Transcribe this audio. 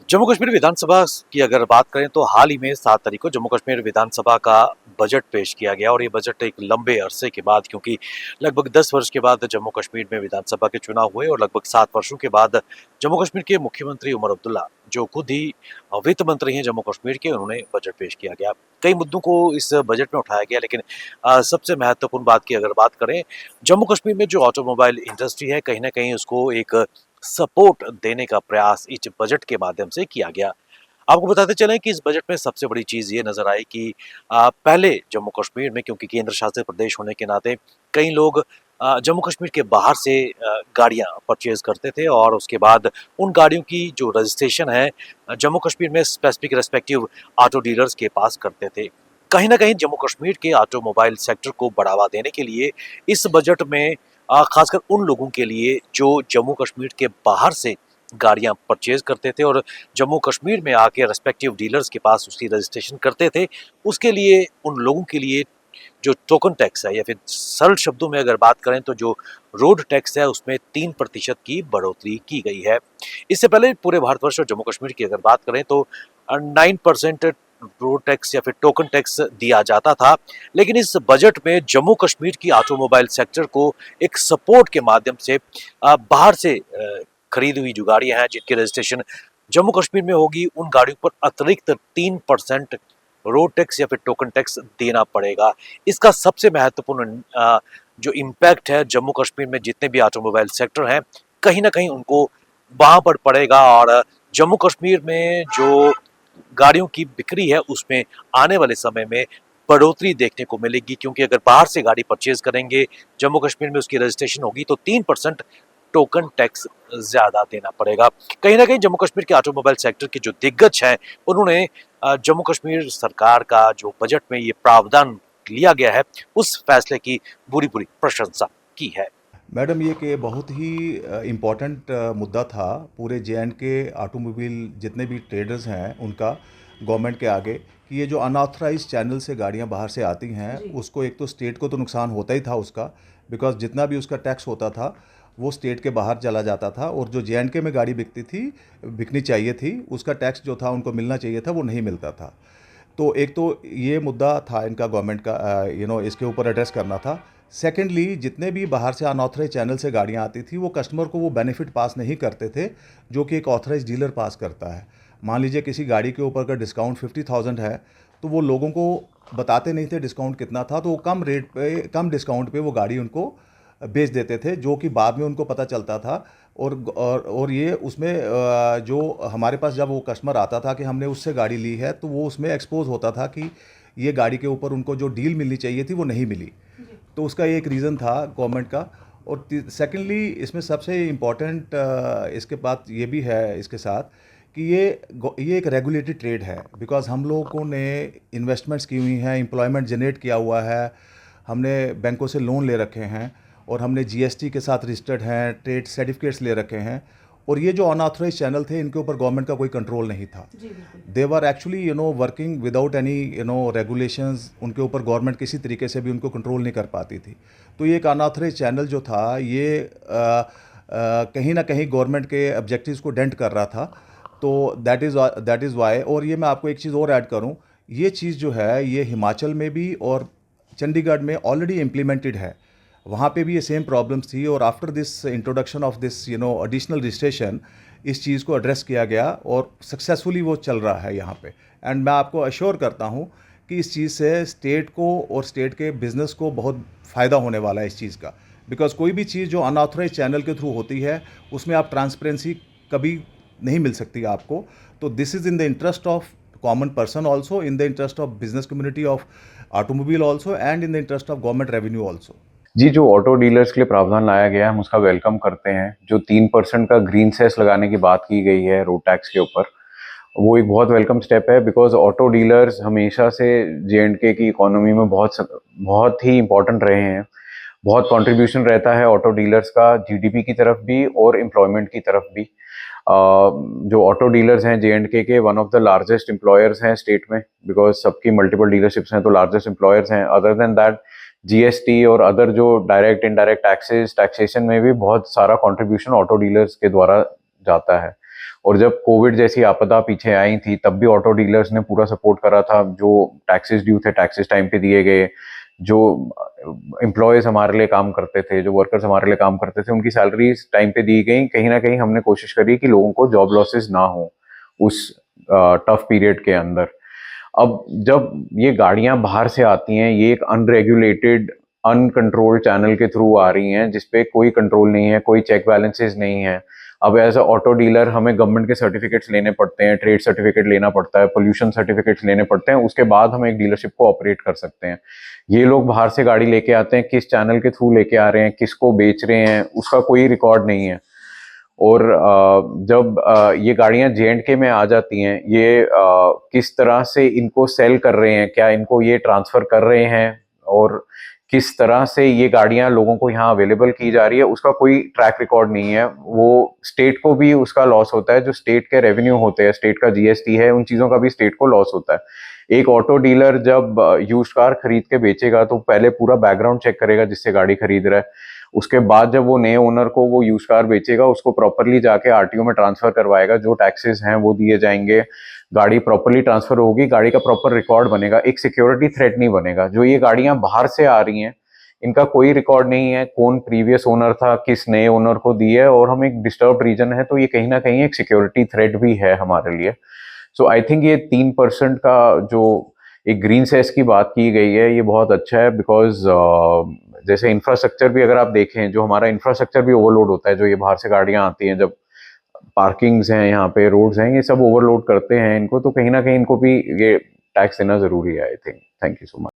जम्मू कश्मीर विधानसभा की अगर बात करें तो हाल ही में 7 तारीख को जम्मू कश्मीर विधानसभा का बजट पेश किया गया और ये बजट एक लंबे अरसे के बाद, क्योंकि लगभग 10 वर्ष के बाद जम्मू कश्मीर में विधानसभा के चुनाव हुए और लगभग 7 वर्षों के बाद जम्मू कश्मीर के मुख्यमंत्री उमर अब्दुल्ला, जो खुद ही वित्त मंत्री हैं जम्मू कश्मीर के, उन्होंने बजट पेश किया गया। कई मुद्दों को इस बजट में उठाया गया, लेकिन सबसे महत्वपूर्ण बात की अगर बात करें, जम्मू कश्मीर में जो ऑटोमोबाइल इंडस्ट्री है, कहीं ना कहीं उसको एक सपोर्ट देने का प्रयास इस बजट के माध्यम से किया गया। आपको बताते चलें कि इस बजट में सबसे बड़ी चीज़ ये नज़र आई कि पहले जम्मू कश्मीर में, क्योंकि केंद्र शासित प्रदेश होने के नाते, कई लोग जम्मू कश्मीर के बाहर से गाड़ियाँ परचेज़ करते थे और उसके बाद उन गाड़ियों की जो रजिस्ट्रेशन है जम्मू कश्मीर में स्पेसिफिक रेस्पेक्टिव ऑटो डीलर्स के पास करते थे। कहीं न कहीं जम्मू कश्मीर के ऑटोमोबाइल सेक्टर को बढ़ावा देने के लिए इस बजट में खासकर उन लोगों के लिए जो जम्मू कश्मीर के बाहर से गाड़ियाँ परचेज़ करते थे और जम्मू कश्मीर में आके रेस्पेक्टिव डीलर्स के पास उसकी रजिस्ट्रेशन करते थे, उसके लिए, उन लोगों के लिए जो टोकन टैक्स है, या फिर सरल शब्दों में अगर बात करें तो जो रोड टैक्स है, उसमें 3% की बढ़ोतरी की गई है। इससे पहले पूरे भारतवर्ष और जम्मू कश्मीर की अगर बात करें तो 9% रोड टैक्स या फिर टोकन टैक्स दिया जाता था, लेकिन इस बजट में जम्मू कश्मीर की ऑटोमोबाइल सेक्टर को एक सपोर्ट के माध्यम से बाहर से खरीदी हुई जो गाड़ियां हैं जिनकी रजिस्ट्रेशन जम्मू कश्मीर में होगी, उन गाड़ियों पर अतिरिक्त 3% रोड टैक्स या फिर टोकन टैक्स देना पड़ेगा। इसका सबसे महत्वपूर्ण जो इम्पैक्ट है जम्मू कश्मीर में जितने भी ऑटोमोबाइल सेक्टर हैं, कहीं ना कहीं उनको वहां पर पड़ेगा और जम्मू कश्मीर में जो गाड़ियों की बिक्री है उसमें आने वाले समय में बढ़ोतरी देखने को मिलेगी, क्योंकि अगर बाहर से गाड़ी परचेज करेंगे, जम्मू कश्मीर में उसकी रजिस्ट्रेशन होगी तो 3% टोकन टैक्स ज्यादा देना पड़ेगा। कहीं ना कहीं जम्मू कश्मीर के ऑटोमोबाइल सेक्टर के जो दिग्गज हैं, उन्होंने जम्मू कश्मीर सरकार का जो बजट में ये प्रावधान लिया गया है, उस फैसले की पूरी पूरी प्रशंसा की है। मैडम, ये कि बहुत ही इम्पोर्टेंट मुद्दा था पूरे जे एंड के ऑटोमोबाइल जितने भी ट्रेडर्स हैं उनका गवर्नमेंट के आगे, कि ये जो अनऑथराइज चैनल से गाड़ियां बाहर से आती हैं उसको एक तो स्टेट को तो नुकसान होता ही था उसका, बिकॉज जितना भी उसका टैक्स होता था वो स्टेट के बाहर चला जाता था, और जो जे एंड के में गाड़ी बिकती थी, बिकनी चाहिए थी, उसका टैक्स जो था उनको मिलना चाहिए था वो नहीं मिलता था। तो एक तो ये मुद्दा था इनका गवर्नमेंट का, इसके ऊपर एड्रेस करना था। सेकेंडली, जितने भी बाहर से अनऑथराइज चैनल से गाड़ियाँ आती थी वो कस्टमर को वो बेनिफिट पास नहीं करते थे जो कि एक ऑथराइज डीलर पास करता है। मान लीजिए किसी गाड़ी के ऊपर का डिस्काउंट 50,000 है, तो वो लोगों को बताते नहीं थे डिस्काउंट कितना था, तो वो कम रेट पे, कम डिस्काउंट पे वो गाड़ी उनको बेच देते थे, जो कि बाद में उनको पता चलता था। और ये उसमें जो हमारे पास जब वो कस्टमर आता था कि हमने उससे गाड़ी ली है, तो वो उसमें एक्सपोज होता था कि ये गाड़ी के ऊपर उनको जो डील मिलनी चाहिए थी वो नहीं मिली। तो उसका एक रीज़न था गवर्नमेंट का। और सेकेंडली, इसमें सबसे इम्पॉर्टेंट इसके बात ये भी है इसके साथ कि ये एक रेगुलेटेड ट्रेड है, बिकॉज हम लोगों ने इन्वेस्टमेंट्स की हुई हैं, एम्प्लॉयमेंट जनरेट किया हुआ है, हमने बैंकों से लोन ले रखे हैं, और हमने जीएसटी के साथ रजिस्टर्ड हैं, ट्रेड सर्टिफिकेट्स ले रखे हैं। और ये जो अनऑथराइज चैनल थे, इनके ऊपर गवर्नमेंट का कोई कंट्रोल नहीं था। They were actually working without any regulations, उनके ऊपर गवर्नमेंट किसी तरीके से भी उनको कंट्रोल नहीं कर पाती थी। तो ये एक अनऑथराइज चैनल जो था ये कहीं ना कहीं गवर्नमेंट के ऑब्जेक्टिव्स को डेंट कर रहा था। तो दैट इज़ वाई। और ये मैं आपको एक चीज़ और ऐड करूँ, ये चीज़ जो है ये हिमाचल में भी और चंडीगढ़ में ऑलरेडी इम्प्लीमेंटेड है। वहाँ पे भी ये सेम प्रॉब्लम्स थी, और after this introduction of this additional registration, इस चीज़ को एड्रेस किया गया और सक्सेसफुली वो चल रहा है यहाँ पे। एंड मैं आपको अश्योर करता हूँ कि इस चीज़ से स्टेट को और स्टेट के बिज़नेस को बहुत फ़ायदा होने वाला है इस चीज़ का। बिकॉज कोई भी चीज़ जो अनऑथराइज चैनल के थ्रू होती है उसमें आप ट्रांसपेरेंसी कभी नहीं मिल सकती आपको। तो this is in the interest of common person also, in the interest of business community of automobile also, and in the interest of government revenue also. जी, जो ऑटो डीलर्स के लिए प्रावधान लाया गया है हम उसका वेलकम करते हैं। जो 3% का ग्रीन सेस लगाने की बात की गई है रोड टैक्स के ऊपर, वो एक बहुत वेलकम स्टेप है, बिकॉज ऑटो डीलर्स हमेशा से जे&के की इकोनॉमी में बहुत ही इंपॉर्टेंट रहे हैं। बहुत कंट्रीब्यूशन रहता है ऑटो डीलर्स का जीडीपी की तरफ भी और एम्प्लॉयमेंट की तरफ भी। जो ऑटो डीलर्स हैं जे&के के one of the largest employers हैं स्टेट में, बिकॉज सबकी मल्टीपल डीलरशिप्स हैं तो लार्जेस्ट एम्प्लॉयर्स हैं। अदर देन दैट, जीएसटी और अदर जो डायरेक्ट इनडायरेक्ट टैक्सेशन में भी बहुत सारा कंट्रीब्यूशन ऑटो डीलर्स के द्वारा जाता है। और जब कोविड जैसी आपदा पीछे आई थी तब भी ऑटो डीलर्स ने पूरा सपोर्ट करा था। जो टैक्सेस ड्यू थे टैक्सेस टाइम पे दिए गए, जो एम्प्लॉयज़ हमारे लिए काम करते थे, जो वर्कर्स हमारे लिए काम करते थे, उनकी सैलरीज टाइम पे दी गई। कहीं ना कहीं हमने कोशिश करी कि लोगों को जॉब लॉसेस ना हो उस टफ पीरियड के अंदर। अब जब ये गाड़ियां बाहर से आती हैं, ये एक अनरेगुलेटेड अनकंट्रोल्ड चैनल के थ्रू आ रही हैं जिसपे कोई कंट्रोल नहीं है, कोई चेक बैलेंसेस नहीं है। अब एज अ ऑटो डीलर हमें गवर्नमेंट के सर्टिफिकेट्स लेने पड़ते हैं, ट्रेड सर्टिफिकेट लेना पड़ता है, पोल्यूशन सर्टिफिकेट्स लेने पड़ते हैं, उसके बाद हम एक डीलरशिप को ऑपरेट कर सकते हैं। ये लोग बाहर से गाड़ी लेके आते हैं, किस चैनल के थ्रू लेके आ रहे हैं, किसको बेच रहे हैं, उसका कोई रिकॉर्ड नहीं है। और जब ये गाड़ियां जे.एंड.के में आ जाती हैं, ये किस तरह से इनको सेल कर रहे हैं, क्या इनको ये ट्रांसफर कर रहे हैं, और किस तरह से ये गाड़ियां लोगों को यहाँ अवेलेबल की जा रही है, उसका कोई ट्रैक रिकॉर्ड नहीं है। वो स्टेट को भी उसका लॉस होता है, जो स्टेट के रेवेन्यू होते हैं, स्टेट का जीएसटी है, उन चीज़ों का भी स्टेट को लॉस होता है। एक ऑटो डीलर जब यूज्ड कार खरीद के बेचेगा तो पहले पूरा बैकग्राउंड चेक करेगा जिससे गाड़ी खरीद रहा है। उसके बाद जब वो नए ओनर को वो यूज्ड कार बेचेगा, उसको प्रॉपरली जाके आरटीओ में ट्रांसफर करवाएगा, जो टैक्सेस हैं वो दिए जाएंगे, गाड़ी प्रॉपरली ट्रांसफर होगी, गाड़ी का प्रॉपर रिकॉर्ड बनेगा, एक सिक्योरिटी थ्रेट नहीं बनेगा। जो ये गाड़ियां बाहर से आ रही हैं, इनका कोई रिकॉर्ड नहीं है, कौन प्रीवियस ओनर था, किस नए ओनर को दी है, और हम एक डिस्टर्ब रीजन है, तो ये कहीं ना कहीं एक सिक्योरिटी थ्रेट भी है हमारे लिए। सो आई थिंक ये 3% का जो एक ग्रीन सेस की बात की गई है, ये बहुत अच्छा है। बिकॉज जैसे इंफ्रास्ट्रक्चर भी अगर आप देखें, जो हमारा इंफ्रास्ट्रक्चर भी ओवरलोड होता है, जो ये बाहर से गाड़ियां आती हैं, जब पार्किंग्स हैं यहाँ पे, रोड्स हैं, ये सब ओवरलोड करते हैं इनको, तो कहीं ना कहीं इनको भी ये टैक्स देना जरूरी है I think. Thank you so much.